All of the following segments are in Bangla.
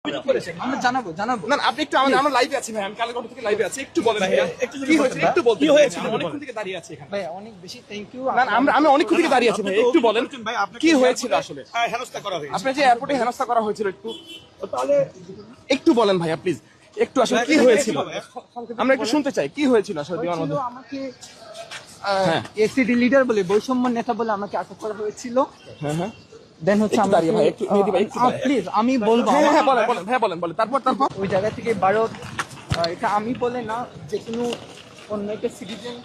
আমরা জানাবো না আপনি একটু আমরা লাইভে আছি ভাই, আমি কালের কণ্ঠ থেকে লাইভে আছি, একটু বলেন ভাই কি হয়েছে, একটু বলতে কি হয়েছে, অনেকক্ষণ থেকে দাঁড়িয়ে আছি এখানে ভাই, অনেক বেশি থ্যাংক ইউ। না আমি অনেকক্ষণ থেকে দাঁড়িয়ে আছি ভাই, একটু বলেন কি হয়েছিল আসলে। হেনস্থা করা হয়েছে আপনার যে এয়ারপোর্টে হেনস্থা করা হয়েছিল, একটু তাহলে একটু বলেন ভাইয়া প্লিজ, একটু আসলে কি হয়েছিল আমরা একটু শুনতে চাই, কি হয়েছিল আসলে বিমানবন্দরে। আমাকে এসিডি লিডার বলে, বৈষম্য নেতা বলে আমাকে আটক করা হয়েছিল। হ্যাঁ দেন হচ্ছে একটু দাঁড়িয়ে ভাই, একটু মেহেদী ভাই, একটু দাঁড়িয়ে। প্লিজ আমি বলবো। হ্যাঁ বলেন তারপর ওই জায়গা থেকে ভারত, এটা আমি বলে না, যে কোনো অন্য একটা সিটিজেন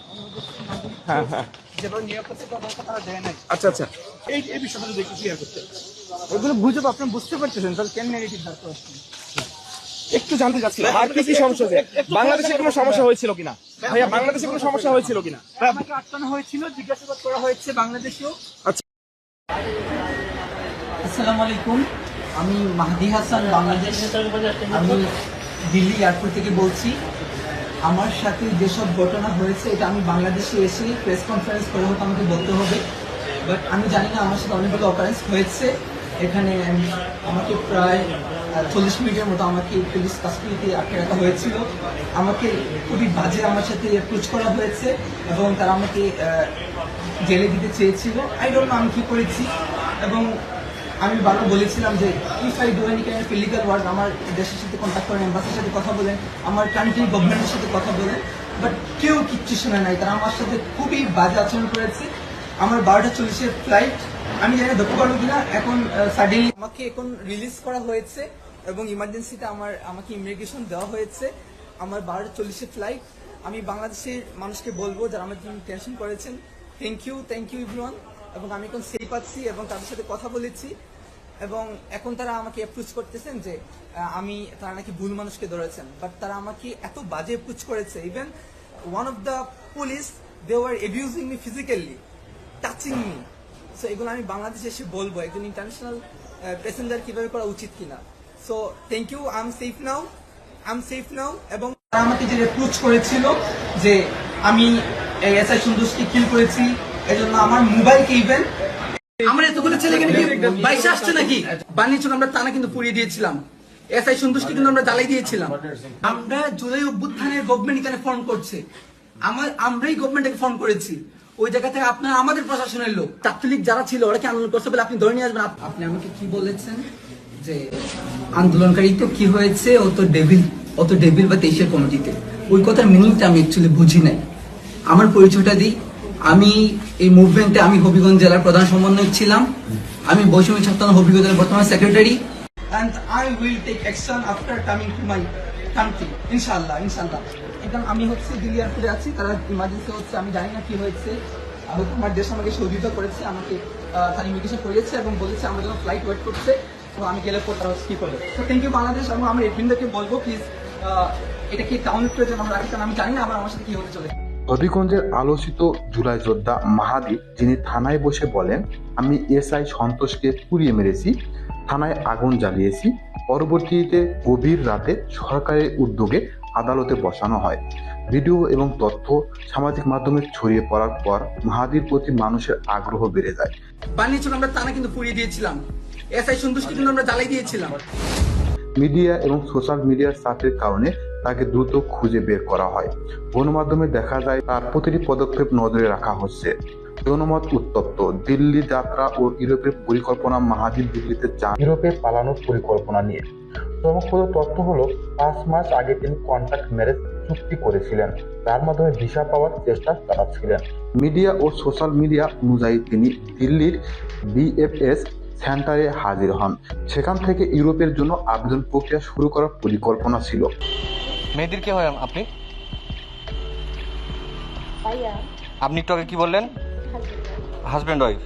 হ্যাঁ যেভাবে নিরাপত্তা ব্যবস্থা তারা দেয় নাই। আচ্ছা এই বিষয়টা যদি একটু ক্লিয়ার করতে। ওইগুলো গুজব, আপনি বুঝতে পারতেছেন, তাহলে কেন নেগেটিভ থাকতে পারছেন। একটু জানতে চাচ্ছি আর কি সমস্যা হয়েছে, বাংলাদেশে কোনো সমস্যা হয়েছিল কিনা ভাইয়া, বাংলাদেশে কোনো সমস্যা হয়েছিল কিনা। আমাকে আটকানো হয়েছিল, জিজ্ঞাসাবাদ করা হয়েছে বাংলাদেশেও। আচ্ছা আসসালামু আলাইকুম, আমি মাহদি হাসান, বাংলাদেশ। আমি দিল্লি এয়ারপোর্ট থেকে বলছি। আমার সাথে যেসব ঘটনা হয়েছে, এটা আমি বাংলাদেশে এসে প্রেস কনফারেন্স করে হয়তো আমাকে বলতে হবে, বাট আমি জানি না, আমার সাথে অনেকগুলো অকারেন্স হয়েছে এখানে। আমাকে প্রায় 40 মিনিটের মতো আমাকে পুলিশ কাস্টডিতে আটকে রাখা হয়েছিল। আমাকে খুবই বাজে আমার সাথে অ্যাপ্রোচ করা হয়েছে এবং তারা আমাকে জেলে দিতে চেয়েছিল। আই ডোন্ট নো আমি কী করেছি, এবং আমি বারবার বলেছিলাম যে if I do any kind of illegal work, আমার দেশের সাথে কন্ট্যাক্ট করেন, এম্বাসির সাথে কথা বলেন, আমার কান্ট্রি গভর্নমেন্টের সাথে কথা বলেন, বাট কেউ কিচ্ছু শোনে নাই। তারা আমার সাথে খুবই বাজে আচরণ করেছে। আমার 12:40-এর ফ্লাইট, আমি জানি না ধরতে পারবো কিনা, এখন সাডেনলি আমাকে এখন রিলিজ করা হয়েছে এবং ইমার্জেন্সিতে আমাকে ইমিগ্রেশন দেওয়া হয়েছে। আমার 12:40-এর ফ্লাইট। আমি বাংলাদেশের মানুষকে বলবো যারা আমার জন্য টেনশন করেছেন, থ্যাংক ইউ এভরিওয়ান। এবং আমি এখন সেফ আছি এবং তাদের সাথে কথা বলেছি, এবং এখন তারা আমাকে অ্যাপ্রোচ করতেছেন যে তারা নাকি ভুল মানুষকে ধরেছেন, বাট তারা আমাকে এত বাজে অ্যাপ্রোচ করেছে। Even one of the police, they were abusing me physically, touching me. So এগুলো আমি বাংলাদেশে এসে বলবো একজন ইন্টারন্যাশনাল প্যাসেঞ্জার কিভাবে করা উচিত কিনা। So thank you, I am safe now. এবং তারা আমাকে যে অ্যাপ্রোচ করেছিল যে আমি এসআই সন্তোষকে কিল করেছি, এজন্য আমার মোবাইলকে ইভেন আমরা এতগুলো ছেলে এখানে কি বাইশে আসছে নাকি বানিয়েছিল, আমরা টানা কিন্তু পুড়িয়ে দিয়েছিলাম। এসআই সন্তোষকে কিন্তু আমরা জ্বালাই দিয়েছিলাম। আমরা জুলাই অভ্যুত্থানের গভর্নমেন্ট এখানে ফর্ম করছে, আমরাই গভর্নমেন্টকে ফর্ম করেছি। ওই জায়গা থেকে আপনার আমাদের প্রশাসনের লোক, ছাত্রলীগ যারা ছিল ওরা কি আন্দোলন করছে বলে আপনি ধরে নিয়ে আসবেন? আপনি আমাকে কি বলেছেন যে আন্দোলনকারী তো কি হয়েছে, ও তো ডেভিল বা 23-এর কমিটিতে। ওই কথার মিনিংটা আমি অ্যাকচুয়ালি বুঝি নাই। আমার পরিচয়টা দিই, আমি এই মুভমেন্টে আমি হবিগঞ্জ জেলার প্রধান সমন্বয়ক ছিলাম। আমি বৈষম্য ছাত্র হবিগঞ্জ জেলার বর্তমান secretary, and I will take action after coming to my country, ইনশাআল্লাহ। একদম আমি হচ্ছে দিল্লি এয়ারপোর্টে আছি, তারা ইমার্জেন্সি হচ্ছে, আমি জানি না কি হয়েছে। হয়তো আমার দেশ আমাকে সহযোগিতা করেছে, আমাকে তারা ইমিগ্রেশন করিয়েছে এবং বলেছে আমার জন্য ফ্লাইট ওয়েট করছে, তো আমি গেলে পর তারা কি করবে। তো থ্যাংক ইউ বাংলাদেশ। এবং আমার এডমিনদেরকে বলবো প্লিজ এটা কি টাউনের প্রয়োজন আমরা রাখি, কারণ আমি জানি না আমার সাথে কি হতে চলে। হবিগঞ্জের আলোচিত জুলাই যোদ্ধা মাহাদি, যিনি থানায় বসে বলেন, আমি এসআই সন্তোষকে পুড়িয়ে মেরেছি, থানায় আগুন জ্বালিয়েছি। পরবর্তীতে গভীর রাতে সরকারের উদ্যোগে আদালতে বসানো হয়। ভিডিও এবং তথ্য সামাজিক মাধ্যমে ছড়িয়ে পড়ার পর মাহাদির প্রতি মানুষের আগ্রহ বেড়ে যায়। বানিয়েছিল আমরা টানা কিন্তু পুড়িয়ে দিয়েছিলাম, এসআই সন্তোষকে কিন্তু আমরা জ্বালাই দিয়েছিলাম। মিডিয়া এবং সোশ্যাল মিডিয়ার চাপের কারণে তাকে দ্রুত খুঁজে বের করা হয়। গণমাধ্যমে দেখা যায় তার প্রতিটি পদক্ষেপ নজরে রাখা হচ্ছে। জনমত উত্তপ্ত। দিল্লি যাত্রা ও ইউরোপের পরিকল্পনা। মাহাদি দিল্লিতে যান ইউরোপে পালানোর পরিকল্পনা নিয়ে। চমকপ্রদ তথ্য হলো 5 মাস আগে তিনি কন্ট্রাক্ট ম্যারেজ চুক্তি করেছিলেন, তার মাধ্যমে ভিসা পাওয়ার চেষ্টা চালাচ্ছিলেন। মিডিয়া ও সোশ্যাল মিডিয়া অনুযায়ী তিনি দিল্লির বিএফএস সেন্টারে হাজির হন। সেখান থেকে ইউরোপের জন্য আবেদন প্রক্রিয়া শুরু করার পরিকল্পনা ছিল। মেয়েদের কে হয় আপনি? আপনি একটু আগে কি বললেন? হাজব্যান্ড ওয়াইফ,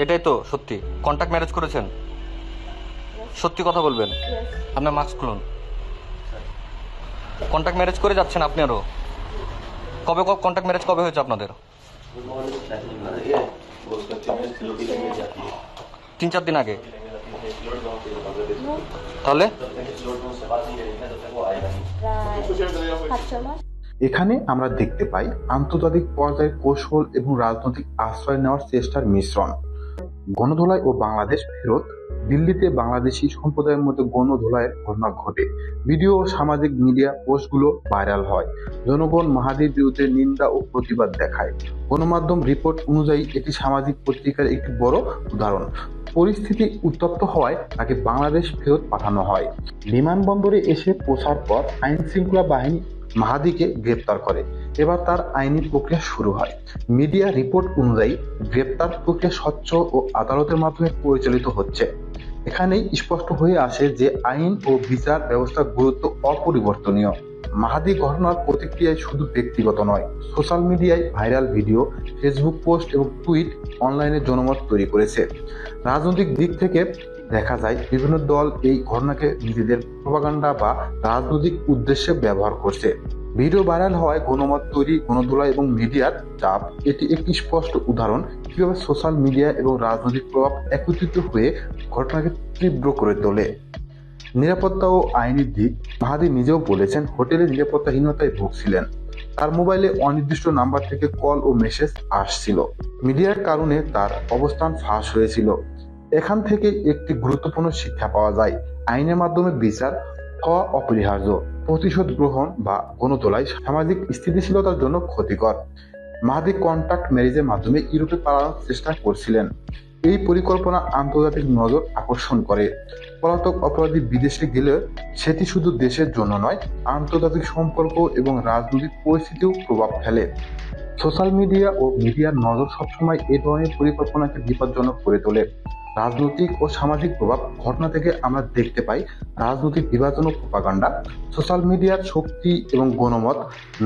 এটাই তো সত্যি? কন্ট্যাক্ট ম্যারেজ করেছেন? সত্যি কথা বলবেন? আপনার মাস্ক খুলুন। কন্ট্যাক্ট ম্যারেজ করে যাচ্ছেন আপনি? আরো কবে কন্ট্যাক্ট ম্যারেজ কবে হয়েছে আপনাদের? 3-4 দিন আগে। তাহলে এখানে আমরা দেখতে পাই আন্তর্জাতিক পর্যায়ে কৌশল এবং রাজনৈতিক আশ্রয় নেওয়ার চেষ্টার মিশ্রণ। গণধোলাই ও বাংলাদেশ ফেরত। দিল্লিতে বাংলাদেশি সম্প্রদায়ের মধ্যে গণধোলাইয়ের ঘটনা ঘটে। ভিডিও ও সামাজিক মিডিয়া পোস্টগুলো ভাইরাল হয়। জনগণ মাহাদির বিরুদ্ধে নিন্দা ও প্রতিবাদ দেখায়। গণমাধ্যম রিপোর্ট অনুযায়ী এটি সামাজিক পত্রিকার একটি বড় উদাহরণ। পরিস্থিতি উত্তপ্ত হওয়ায় তাকে বাংলাদেশ ফেরত পাঠানো হয়। বিমানবন্দরে এসে পৌঁছার পর আইন শৃঙ্খলা বাহিনী মাহাদিকে গ্রেপ্তার করে। এবার তার আইনি প্রক্রিয়া শুরু হয়। মিডিয়া রিপোর্ট অনুযায়ী গ্রেপ্তার প্রক্রিয়া স্বচ্ছ ও আদালতের মাধ্যমে পরিচালিত হচ্ছে। এখানেই স্পষ্ট হয়ে আসে যে আইন ও বিচার ব্যবস্থার গুরুত্ব অপরিবর্তনীয়। মাহাদি ঘটনার প্রতিক্রিয়ায় শুধু ব্যক্তিগত নয়, সোশ্যাল মিডিয়ায় ভাইরাল ভিডিও, ফেসবুক পোস্ট এবং টুইট অনলাইনে জনমত তৈরি করেছে। রাজনৈতিক দিক থেকে দেখা যায় বিভিন্ন দল এই ঘটনাকে নিজেদের প্রপাগান্ডা বা রাজনৈতিক উদ্দেশ্যে ব্যবহার করছে। ভিডিও ভাইরাল হওয়ায় গণমত তৈরি, গণধোলাই এবং মিডিয়ার চাপ, এটি একটি স্পষ্ট উদাহরণ কিভাবে সোশ্যাল মিডিয়া এবং রাজনৈতিক প্রভাব একত্রিত হয়ে ঘটনাকে তীব্র করে তোলে। নিরাপত্তা ও আইনি দিক। মাহাদি নিজেও বলেছেন হোটেলে নিরাপত্তাহীনতায় ভুগছিলেন। তার মোবাইলে অনির্দিষ্ট নাম্বার থেকে কল ও মেসেজ আসছিল। মিডিয়ার কারণে তার অবস্থান ফাঁস হয়েছিল। এখান থেকে একটি গুরুত্বপূর্ণ শিক্ষা পাওয়া যায়, আইনের মাধ্যমে বিচার হওয়া অপরিহার্য। প্রতিশোধ গ্রহণ বা গণধোলাই সামাজিক স্থিতিশীলতার জন্য ক্ষতিকর। মাহাদি কন্ট্যাক্ট ম্যারেজের মাধ্যমে ইউরোপে পালানোর চেষ্টা করছিলেন। এই পরিকল্পনা আন্তর্জাতিক নজর আকর্ষণ করে। পলাতক অপরাধী বিদেশে গেলে সেটি শুধু দেশের জন্য নয়, আন্তর্জাতিক সম্পর্ক এবং রাজনৈতিক পরিস্থিতিও প্রভাব ফেলে। সোশ্যাল মিডিয়া ও মিডিয়ার নজর সবসময় এ ধরনের পরিকল্পনাকে বিপজ্জনক করে তোলে। রাজনৈতিক ও সামাজিক প্রভাব। ঘটনা থেকে আমরা দেখতে পাই রাজনৈতিক বিভাজন ও প্রপাগান্ডা, সোশ্যাল মিডিয়ার শক্তি এবং গণমত,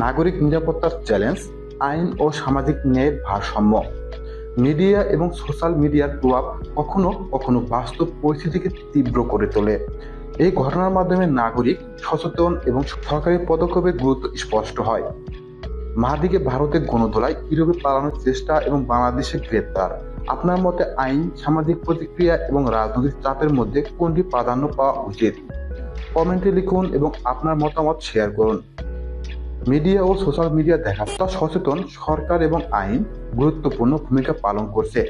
নাগরিক নিরাপত্তার চ্যালেঞ্জ, আইন ও সামাজিক ন্যায়ের ভারসাম্য। মিডিয়া এবং সোশ্যাল মিডিয়ার প্রভাব কখনো কখনো বাস্তব পরিস্থিতিকে তীব্র করে তোলে। এই ঘটনার মাধ্যমে নাগরিক সচেতন এবং সরকারি পদক্ষেপের গুরুত্ব স্পষ্ট হয়। মাহাদিকে ভারতে গণধোলাই, ইউরোপে পালানোর চেষ্টা এবং বাংলাদেশে গ্রেপ্তার। আপনার মতে আইন, সামাজিক প্রতিক্রিয়া এবং রাজনৈতিক চাপের মধ্যে কোনটি প্রাধান্য পাওয়া উচিত? কমেন্টে লিখুন এবং আপনার মতামত শেয়ার করুন। মিডিয়া ও সোশ্যাল মিডিয়া দেখাতা সচেতন সরকার এবং আইন গুরুত্বপূর্ণ ভূমিকা পালন করছে।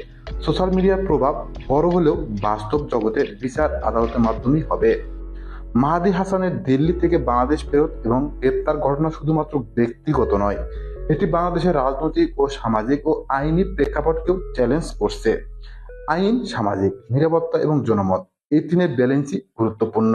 সোশ্যাল মিডিয়ার প্রভাব বড় হলেও বাস্তব জগতে বিচার আদালতের মাধ্যমেই হবে। মাহাদি হাসানের দিল্লি থেকে বাংলাদেশ ফেরত এবং গ্রেপ্তার ঘটনা শুধুমাত্র ব্যক্তিগত নয়, এটি বাংলাদেশের রাজনৈতিক ও সামাজিক ও আইনি প্রেক্ষাপটকেও চ্যালেঞ্জ করছে। আইন, সামাজিক, নিরাপত্তা এবং জনমত, এই তিনের ব্যালেন্সই গুরুত্বপূর্ণ।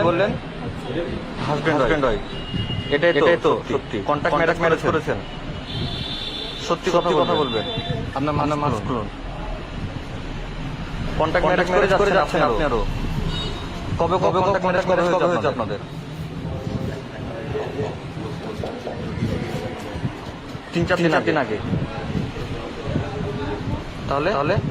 বললেন হাজবেন্ড ওয়াইফ, এটাই তো সত্যি। কন্ট্যাক্ট ম্যারেজ করেছেন? সত্যি কথা বলবেন। আপনার মাস্ক খুলুন। কন্ট্যাক্ট ম্যারেজ করে যাচ্ছেন আপনি আরো? কবে কন্ট্যাক্ট ম্যারেজ হয়েছে আপনাদের? 3-4 দিন আগে। তাহলে